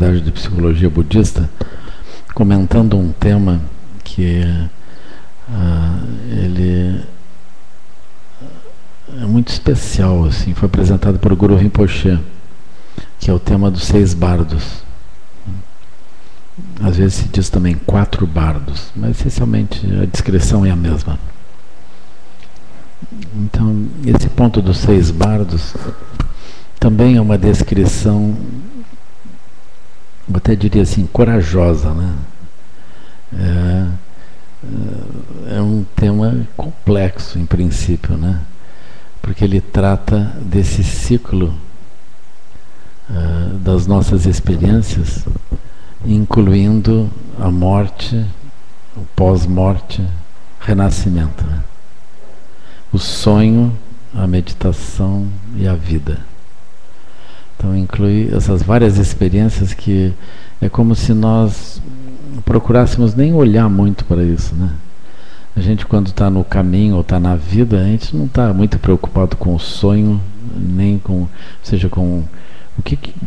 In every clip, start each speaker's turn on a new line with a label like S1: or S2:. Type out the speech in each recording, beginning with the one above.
S1: de Psicologia Budista, comentando um tema que ele é muito especial, assim, foi apresentado por Guru Rinpoche, que é o tema dos 6 bardos. Às vezes se diz também 4 bardos, mas essencialmente a descrição é a mesma. Então, esse ponto dos 6 bardos também é uma descrição, eu até diria assim, corajosa, né? É um tema complexo, em princípio, né? Porque ele trata desse ciclo das nossas experiências, incluindo a morte, o pós-morte, renascimento, né? O sonho, a meditação e a vida. Então inclui essas várias experiências que é como se nós procurássemos nem olhar muito para isso, né? A gente, quando está no caminho ou está na vida, a gente não está muito preocupado com o sonho, nem com, seja com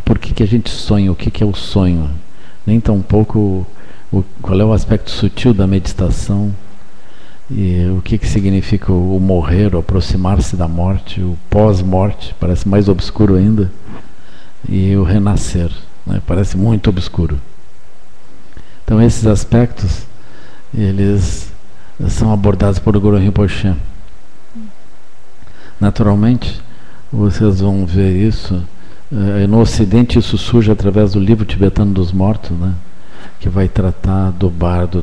S1: por que a gente sonha, o que é o sonho, nem tampouco qual é o aspecto sutil da meditação e o que significa o morrer, o aproximar-se da morte, o pós-morte, parece mais obscuro ainda, e o renascer, né? Parece muito obscuro. Então esses aspectos, eles são abordados por Guru Rinpoche. Naturalmente, vocês vão ver isso, no Ocidente isso surge através do livro tibetano dos mortos, né? Que vai tratar do bardo,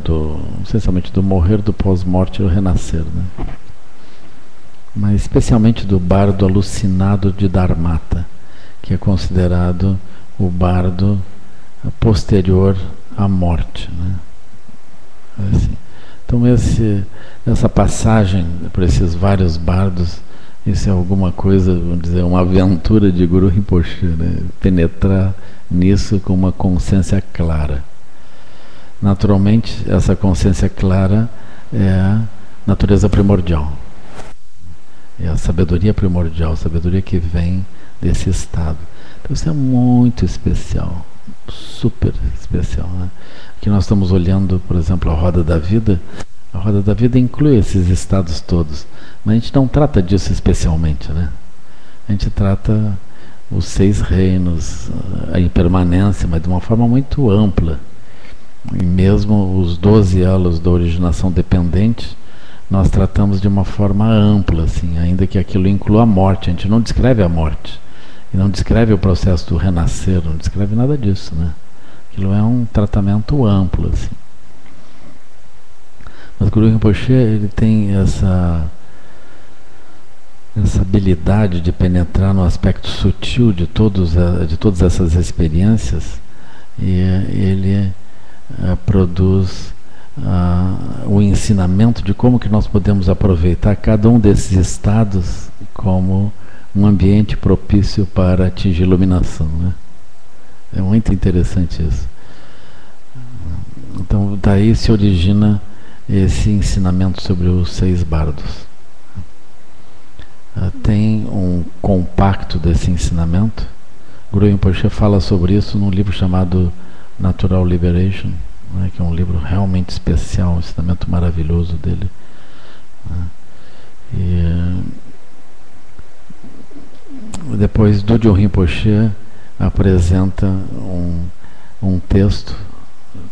S1: essencialmente do morrer, do pós-morte e do renascer, né? Mas especialmente do bardo alucinado de Dharmata, que é considerado o bardo posterior à morte, né? Assim. Então essa passagem por esses vários bardos, isso é alguma coisa, vamos dizer, uma aventura de Guru Rinpoche, né? Penetrar nisso com uma consciência clara. Naturalmente, essa consciência clara é a natureza primordial. É a sabedoria primordial, a sabedoria que vem desse estado. Então isso é muito especial, super especial, né? Aqui nós estamos olhando, por exemplo, a roda da vida. A roda da vida inclui esses estados todos, mas a gente não trata disso especialmente, né? A gente trata os 6 reinos, a impermanência, mas de uma forma muito ampla. E mesmo os 12 elos da originação dependente, nós tratamos de uma forma ampla, assim, ainda que aquilo inclua a morte. A gente não descreve a morte, e não descreve o processo do renascer, não descreve nada disso, né? Aquilo é um tratamento amplo, assim. Mas Guru Rinpoche, ele tem essa habilidade de penetrar no aspecto sutil de todas essas experiências, e ele produz o ensinamento de como que nós podemos aproveitar cada um desses estados como um ambiente propício para atingir iluminação, né? É muito interessante isso. Então daí se origina esse ensinamento sobre os 6 bardos. Tem um compacto desse ensinamento. Guru Rinpoche fala sobre isso num livro chamado Natural Liberation, né, que é um livro realmente especial, um ensinamento maravilhoso dele, né? E depois Dudjom Rinpoche apresenta um texto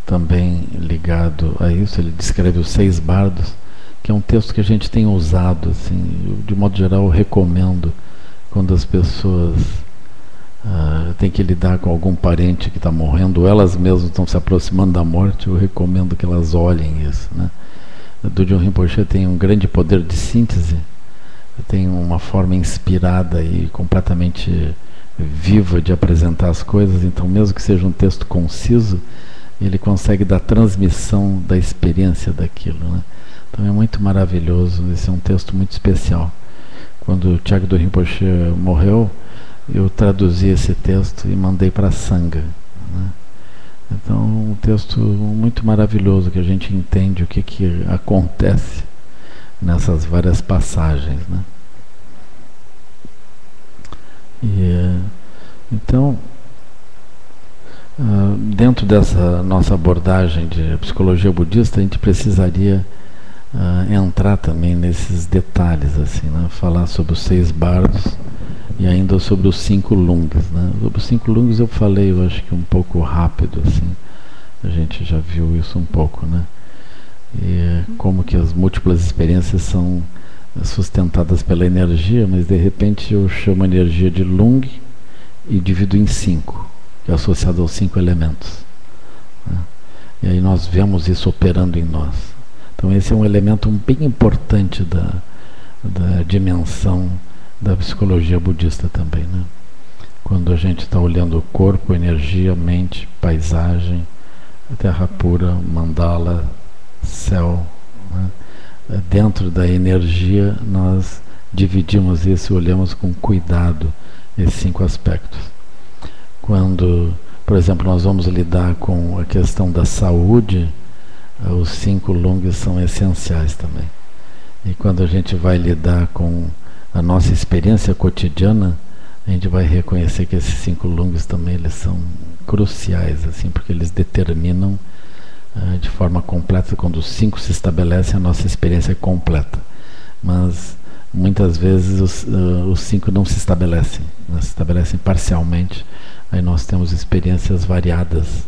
S1: também ligado a isso. Ele descreve os 6 bardos, que é um texto que a gente tem usado, assim, de modo geral eu recomendo quando as pessoas têm que lidar com algum parente que está morrendo, elas mesmas estão se aproximando da morte, eu recomendo que elas olhem isso, né? Dudjom Rinpoche tem um grande poder de síntese, tem uma forma inspirada e completamente viva de apresentar as coisas, então mesmo que seja um texto conciso, ele consegue dar transmissão da experiência daquilo, né? Então é muito maravilhoso, esse é um texto muito especial. Quando o Chagdo Rinpoche morreu, eu traduzi esse texto e mandei para a Sangha, né? Então um texto muito maravilhoso, que a gente entende o que acontece nessas várias passagens, né? Então Dentro dessa nossa abordagem de psicologia budista, a gente precisaria entrar também nesses detalhes, assim, né? Falar sobre os 6 bardos e ainda sobre os 5 lungs, né? Sobre os 5 lungs eu falei, eu acho que um pouco rápido, assim, a gente já viu isso um pouco, né? E como que as múltiplas experiências são sustentadas pela energia, mas de repente eu chamo a energia de lung e divido em 5, que é associado aos 5 elementos, né? E aí nós vemos isso operando em nós. Então esse é um elemento bem importante da dimensão da psicologia budista também, né? Quando a gente está olhando o corpo, energia, mente, paisagem, terra pura, mandala, céu, né? Dentro da energia nós dividimos isso e olhamos com cuidado esses 5 aspectos. Quando, por exemplo, nós vamos lidar com a questão da saúde, os 5 lungs são essenciais também. E quando a gente vai lidar com a nossa experiência cotidiana, a gente vai reconhecer que esses 5 lungs também eles são cruciais, assim, porque eles determinam de forma completa. Quando os 5 se estabelecem, a nossa experiência é completa. Mas muitas vezes os 5 não se estabelecem, né? Se estabelecem parcialmente. Aí nós temos experiências variadas.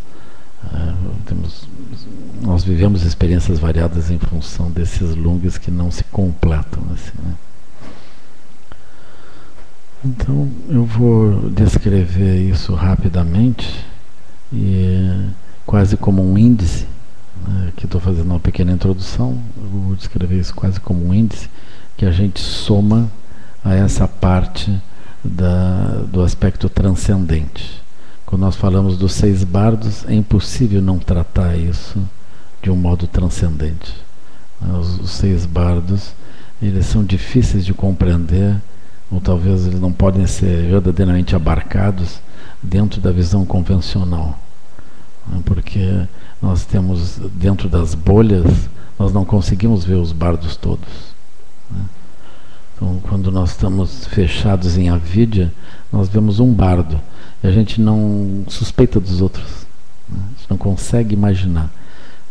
S1: Nós vivemos experiências variadas em função desses lungs que não se completam, assim, né? Então eu vou descrever isso rapidamente e quase como um índice, né? Aqui estou fazendo uma pequena introdução. Eu vou descrever isso quase como um índice que a gente soma a essa parte do aspecto transcendente. Quando nós falamos dos 6 bardos, é impossível não tratar isso de um modo transcendente. Os 6 bardos, eles são difíceis de compreender, ou talvez eles não podem ser verdadeiramente abarcados dentro da visão convencional, porque nós temos dentro das bolhas, nós não conseguimos ver os bardos todos, né? Então, quando nós estamos fechados em avidya, nós vemos um bardo e a gente não suspeita dos outros, né? A gente não consegue imaginar.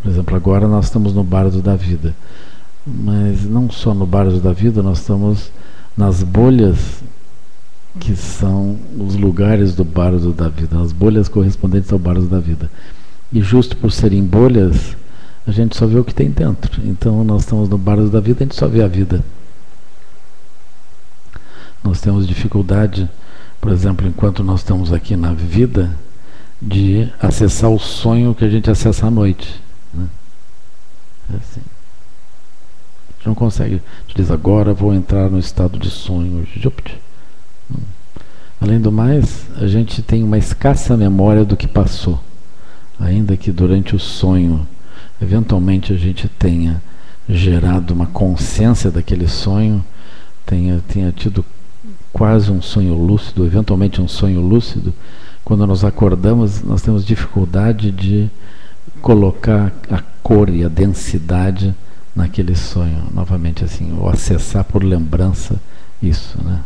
S1: Por exemplo, agora nós estamos no bardo da vida, mas não só no bardo da vida, nós estamos nas bolhas que são os lugares do bardo da vida, as bolhas correspondentes ao bardo da vida. E justo por serem bolhas, a gente só vê o que tem dentro. Então nós estamos no bardo da vida, a gente só vê a vida. Nós temos dificuldade, por exemplo, enquanto nós estamos aqui na vida, de acessar o sonho que a gente acessa à noite, né? É assim. A gente não consegue. A gente diz, agora vou entrar no estado de sonho. Além do mais, a gente tem uma escassa memória do que passou. Ainda que durante o sonho, eventualmente a gente tenha gerado uma consciência daquele sonho, tenha tido quase um sonho lúcido, eventualmente um sonho lúcido, quando nós acordamos, nós temos dificuldade de colocar a cor e a densidade naquele sonho, novamente assim, ou acessar por lembrança isso, né?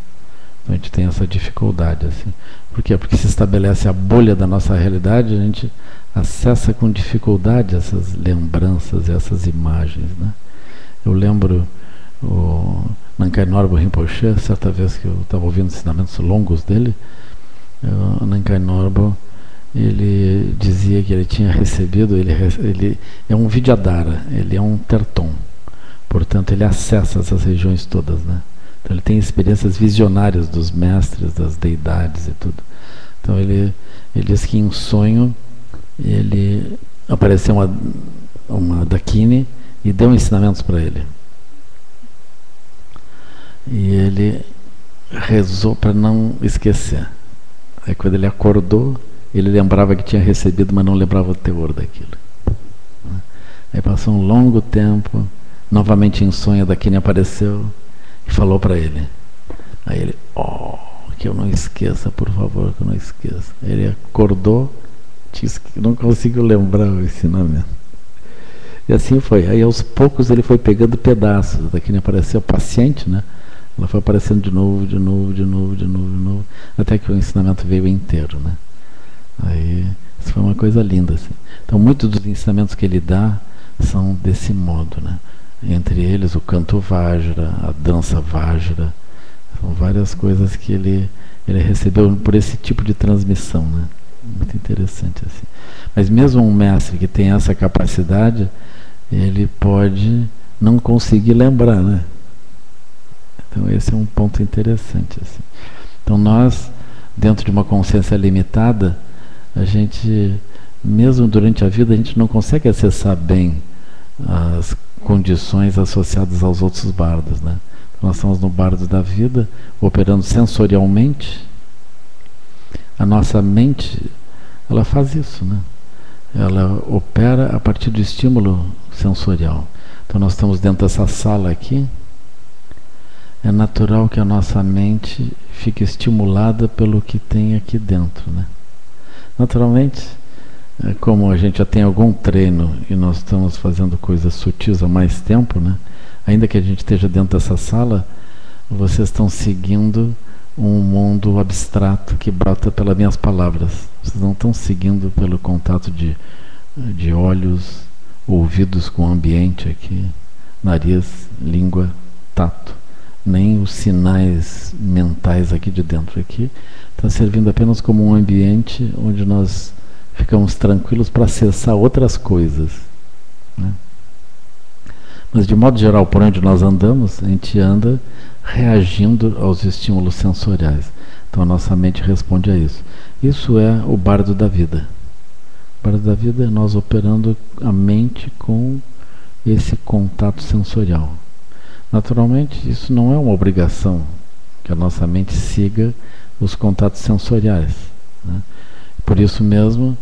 S1: Então a gente tem essa dificuldade, assim. Por quê? Porque se estabelece a bolha da nossa realidade, a gente acessa com dificuldade essas lembranças, essas imagens, né? Eu lembro o Nankai Norbu Rinpoche, certa vez que eu estava ouvindo ensinamentos longos dele, o Nankai Norbu, ele dizia que ele tinha recebido, ele é um Vidyadhara, ele é um Terton, portanto ele acessa essas regiões todas, né? Então ele tem experiências visionárias dos mestres, das deidades e tudo. Então ele diz que em sonho ele apareceu uma Dakini e deu ensinamentos para ele. E ele rezou para não esquecer. Aí quando ele acordou, ele lembrava que tinha recebido, mas não lembrava o teor daquilo. Aí passou um longo tempo, novamente em sonho, a Dakini apareceu e falou para ele. Aí ele, que eu não esqueça, por favor, que eu não esqueça. Ele acordou, não conseguiu lembrar o ensinamento. E assim foi. Aí aos poucos ele foi pegando pedaços. A Dakini apareceu paciente, né? Ela foi aparecendo de novo, até que o ensinamento veio inteiro, né? Aí Isso foi uma coisa linda, assim. Então, muitos dos ensinamentos que ele dá são desse modo, né? Entre eles, o canto Vajra, a dança Vajra. São várias coisas que ele recebeu por esse tipo de transmissão, né? Muito interessante, assim. Mas mesmo um mestre que tem essa capacidade, ele pode não conseguir lembrar, né? Então, esse é um ponto interessante, assim. Então, nós, dentro de uma consciência limitada, a gente, mesmo durante a vida, a gente não consegue acessar bem as condições associadas aos outros bardos, né? Nós estamos no bardo da vida, operando sensorialmente. A nossa mente, ela faz isso, né? Ela opera a partir do estímulo sensorial. Então nós estamos dentro dessa sala aqui. É natural que a nossa mente fique estimulada pelo que tem aqui dentro, né? Naturalmente, como a gente já tem algum treino e nós estamos fazendo coisas sutis há mais tempo, né? Ainda que a gente esteja dentro dessa sala, vocês estão seguindo um mundo abstrato que brota pelas minhas palavras. Vocês não estão seguindo pelo contato de olhos, ouvidos com o ambiente aqui, nariz, língua, tato, nem os sinais mentais aqui de dentro. Aqui está servindo apenas como um ambiente onde nós ficamos tranquilos para acessar outras coisas, né? Mas de modo geral, por onde nós andamos, a gente anda reagindo aos estímulos sensoriais. Então a nossa mente responde a isso. Isso é o bardo da vida. O bardo da vida é nós operando a mente com esse contato sensorial. Naturalmente, isso não é uma obrigação que a nossa mente siga os contatos sensoriais, né? Por isso mesmo,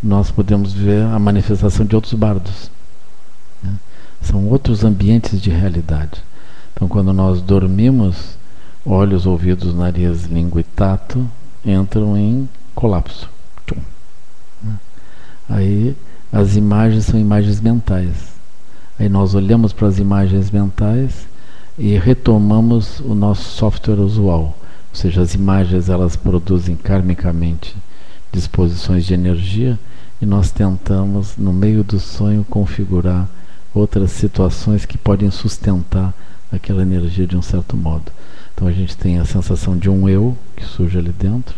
S1: nós podemos ver a manifestação de outros bardos, né? São outros ambientes de realidade. Então, quando nós dormimos, olhos, ouvidos, nariz, língua e tato entram em colapso. Tchum, né? Aí, as imagens são imagens mentais. Aí nós olhamos para as imagens mentais e retomamos o nosso software usual. Ou seja, as imagens, elas produzem karmicamente disposições de energia e nós tentamos, no meio do sonho, configurar outras situações que podem sustentar aquela energia de um certo modo. Então a gente tem a sensação de um eu que surge ali dentro,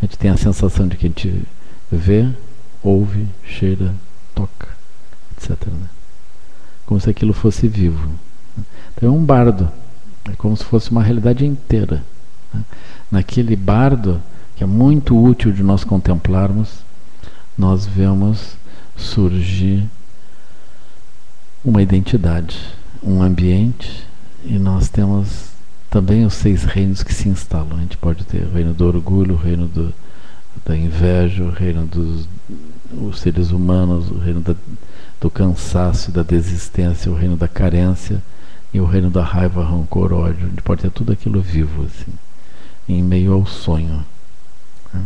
S1: a gente tem a sensação de que a gente vê, ouve, cheira, toca, etc., né? Como se aquilo fosse vivo. Então é um bardo, é como se fosse uma realidade inteira, né? Naquele bardo, que é muito útil de nós contemplarmos, nós vemos surgir uma identidade, um ambiente, e nós temos também os 6 reinos que se instalam. A gente pode ter o reino do orgulho, o reino da inveja, o reino dos seres humanos, o reino do cansaço, da desistência, o reino da carência e o reino da raiva, rancor, ódio. A gente pode ter tudo aquilo vivo, assim, em meio ao sonho, né?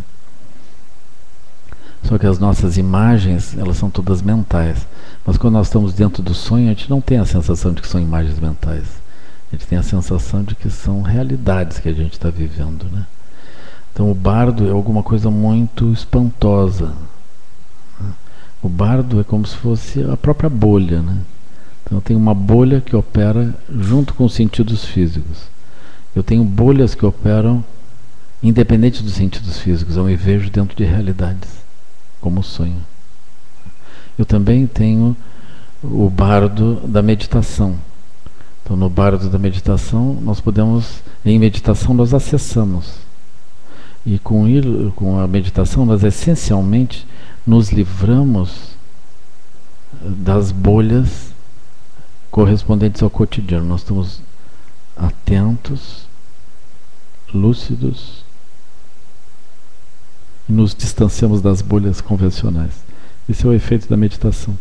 S1: Só que as nossas imagens, elas são todas mentais. Mas quando nós estamos dentro do sonho, a gente não tem a sensação de que são imagens mentais. A gente tem a sensação de que são realidades que a gente está vivendo, né? Então o bardo é alguma coisa muito espantosa. O bardo é como se fosse a própria bolha, né? Então tem uma bolha que opera junto com os sentidos físicos. Eu tenho bolhas que operam independente dos sentidos físicos. Eu me vejo dentro de realidades, como sonho. Eu também tenho o bardo da meditação. Então no bardo da meditação, nós podemos, em meditação nós acessamos. E com a meditação nós essencialmente nos livramos das bolhas correspondentes ao cotidiano. Nós estamos atentos, lúcidos, e nos distanciamos das bolhas convencionais. Esse é o efeito da meditação.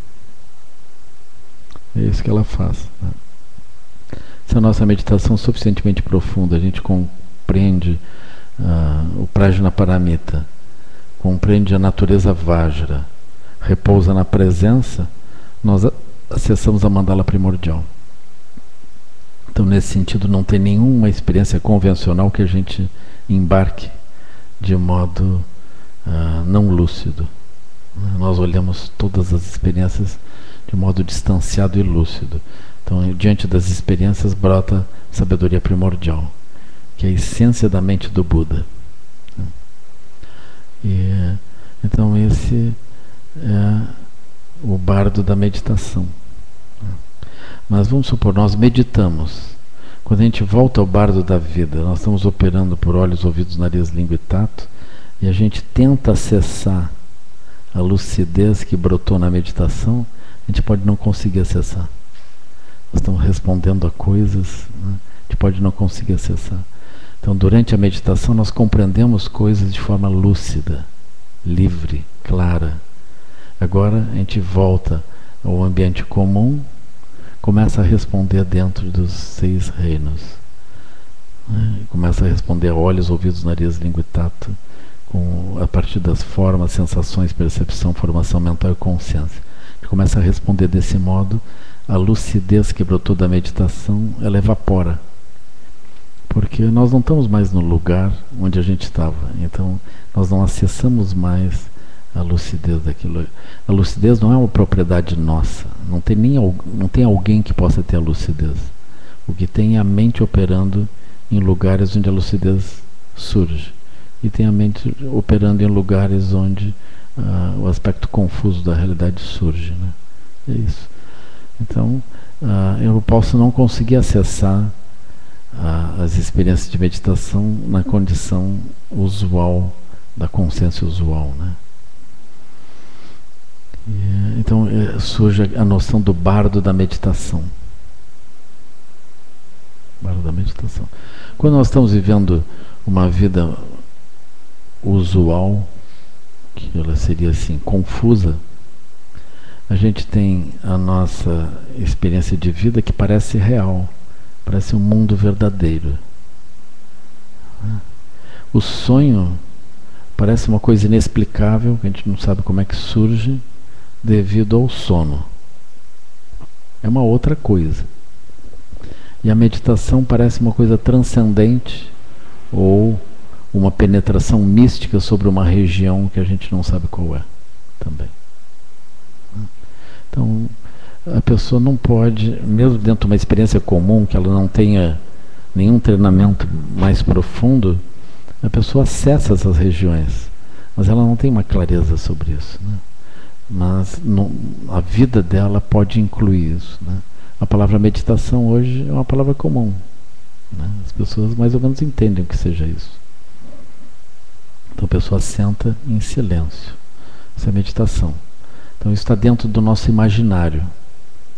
S1: É isso que ela faz, né? Se a nossa meditação é suficientemente profunda, a gente compreende o Prajnaparamita, compreende a natureza Vajra, repousa na presença, nós acessamos a mandala primordial. Então, nesse sentido, não tem nenhuma experiência convencional que a gente embarque de modo não lúcido. Nós olhamos todas as experiências de modo distanciado e lúcido. Então, diante das experiências brota sabedoria primordial, que é a essência da mente do Buda. E, então, esse é o bardo da meditação. Mas vamos supor, nós meditamos. Quando a gente volta ao bardo da vida, nós estamos operando por olhos, ouvidos, nariz, língua e tato, e a gente tenta acessar a lucidez que brotou na meditação, a gente pode não conseguir acessar. Nós estamos respondendo a coisas, né? A gente pode não conseguir acessar. Então, durante a meditação, nós compreendemos coisas de forma lúcida, livre, clara. Agora, a gente volta ao ambiente comum, começa a responder dentro dos 6 reinos. Né? Começa a responder a olhos, ouvidos, nariz, língua e tato, a partir das formas, sensações, percepção, formação mental e consciência. A gente começa a responder desse modo, a lucidez que brotou da meditação, ela evapora. Porque nós não estamos mais no lugar onde a gente estava. Então, nós não acessamos mais a lucidez daquilo. A lucidez não é uma propriedade nossa. Não tem alguém que possa ter a lucidez. O que tem é a mente operando em lugares onde a lucidez surge. E tem a mente operando em lugares onde o aspecto confuso da realidade surge. Né? É isso. Então, eu posso não conseguir acessar as experiências de meditação na condição usual, da consciência usual. Né? Então surge a noção do bardo da meditação. Bardo da meditação. Quando nós estamos vivendo uma vida usual, que ela seria assim, confusa, a gente tem a nossa experiência de vida que parece real, parece um mundo verdadeiro. O sonho parece uma coisa inexplicável, que a gente não sabe como é que surge, devido ao sono. É uma outra coisa. E a meditação parece uma coisa transcendente, ou uma penetração mística sobre uma região que a gente não sabe qual é também. Então, a pessoa não pode, mesmo dentro de uma experiência comum, que ela não tenha nenhum treinamento mais profundo, a pessoa acessa essas regiões, mas ela não tem uma clareza sobre isso. Né? Mas a vida dela pode incluir isso. Né? A palavra meditação hoje é uma palavra comum. Né? As pessoas mais ou menos entendem o que seja isso. Então a pessoa senta em silêncio. Isso é meditação. Então isso está dentro do nosso imaginário.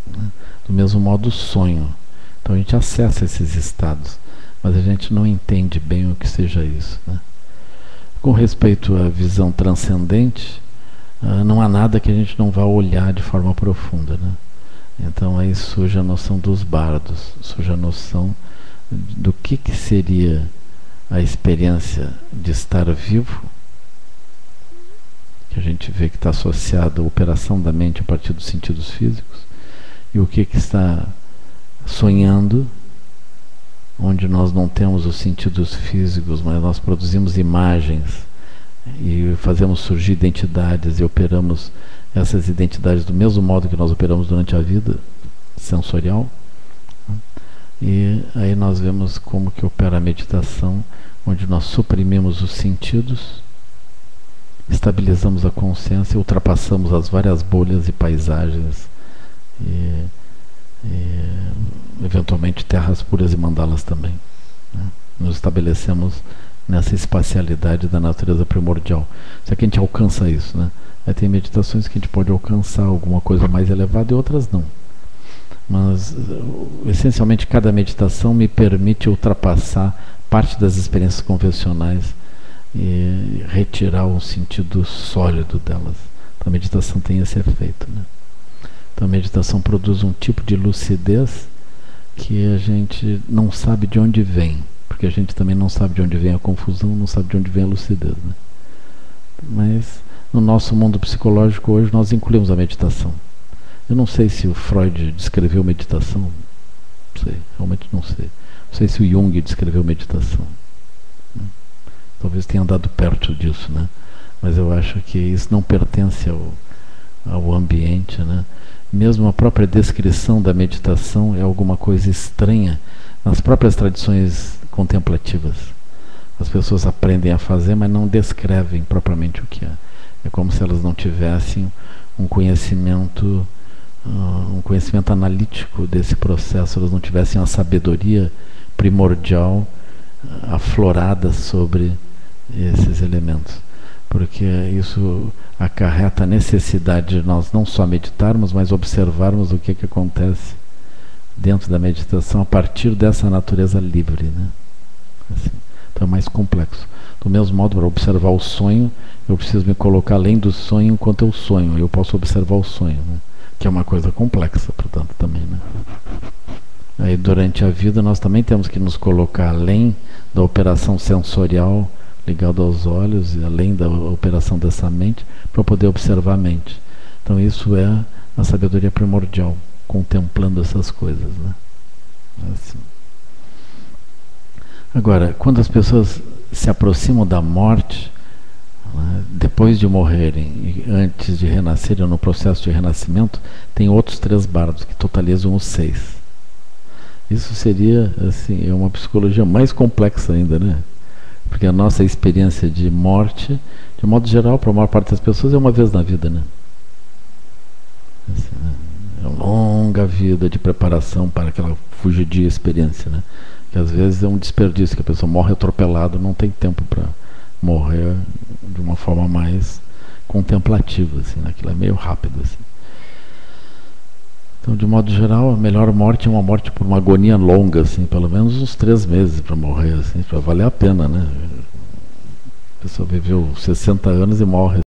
S1: Né? Do mesmo modo o sonho. Então a gente acessa esses estados, mas a gente não entende bem o que seja isso. Né? Com respeito à visão transcendente, não há nada que a gente não vá olhar de forma profunda. Né? Então aí surge a noção dos bardos, surge a noção do que seria a experiência de estar vivo, que a gente vê que está associado à operação da mente a partir dos sentidos físicos, e o que está sonhando, onde nós não temos os sentidos físicos, mas nós produzimos imagens e fazemos surgir identidades e operamos essas identidades do mesmo modo que nós operamos durante a vida sensorial. E aí nós vemos como que opera a meditação, onde nós suprimimos os sentidos, estabilizamos a consciência, ultrapassamos as várias bolhas e paisagens e eventualmente terras puras e mandalas também. Né? Nos estabelecemos nessa espacialidade da natureza primordial. Só que a gente alcança isso, né? Aí tem meditações que a gente pode alcançar alguma coisa mais elevada e outras não. Mas essencialmente cada meditação me permite ultrapassar parte das experiências convencionais e retirar um sentido sólido delas. Então a meditação tem esse efeito, né? Então a meditação produz um tipo de lucidez que a gente não sabe de onde vem, porque a gente também não sabe de onde vem a confusão, não sabe de onde vem a lucidez, né? Mas no nosso mundo psicológico hoje nós incluímos a meditação. Eu não sei se o Freud descreveu meditação, não sei, realmente não sei. Não sei se o Jung descreveu meditação. Talvez tenha andado perto disso, né? mas eu acho que isso não pertence ao ambiente, né? Mesmo a própria descrição da meditação é alguma coisa estranha nas próprias tradições contemplativas. As pessoas aprendem a fazer, mas não descrevem propriamente o que é. É como se elas não tivessem um conhecimento analítico desse processo, elas não tivessem uma sabedoria primordial aflorada sobre esses elementos. Porque isso acarreta a necessidade de nós não só meditarmos, mas observarmos o que acontece dentro da meditação a partir dessa natureza livre, né? Assim, então é mais complexo. Do mesmo modo, para observar o sonho, eu preciso me colocar além do sonho enquanto eu sonho. Eu posso observar o sonho, né? Que é uma coisa complexa, portanto, também, né? Aí, durante a vida, nós também temos que nos colocar além da operação sensorial ligado aos olhos, e além da operação dessa mente, para poder observar a mente. Então isso é a sabedoria primordial, contemplando essas coisas, né? Assim. Agora, quando as pessoas se aproximam da morte, né, depois de morrerem e antes de renascerem, no processo de renascimento, tem outros 3 bardos que totalizam os 6. Isso seria, assim, uma psicologia mais complexa ainda, né? Porque a nossa experiência de morte, de modo geral, para a maior parte das pessoas, é uma vez na vida, né? Assim, né? É uma longa vida de preparação para aquela fugidia experiência, né? Que às vezes é um desperdício, que a pessoa morre atropelada, não tem tempo para morrer de uma forma mais contemplativa, assim, né? Aquilo é meio rápido, assim. Então, de modo geral, a melhor morte é uma morte por uma agonia longa, assim, pelo menos uns 3 meses para morrer, assim, para valer a pena, né? A pessoa viveu 60 anos e morre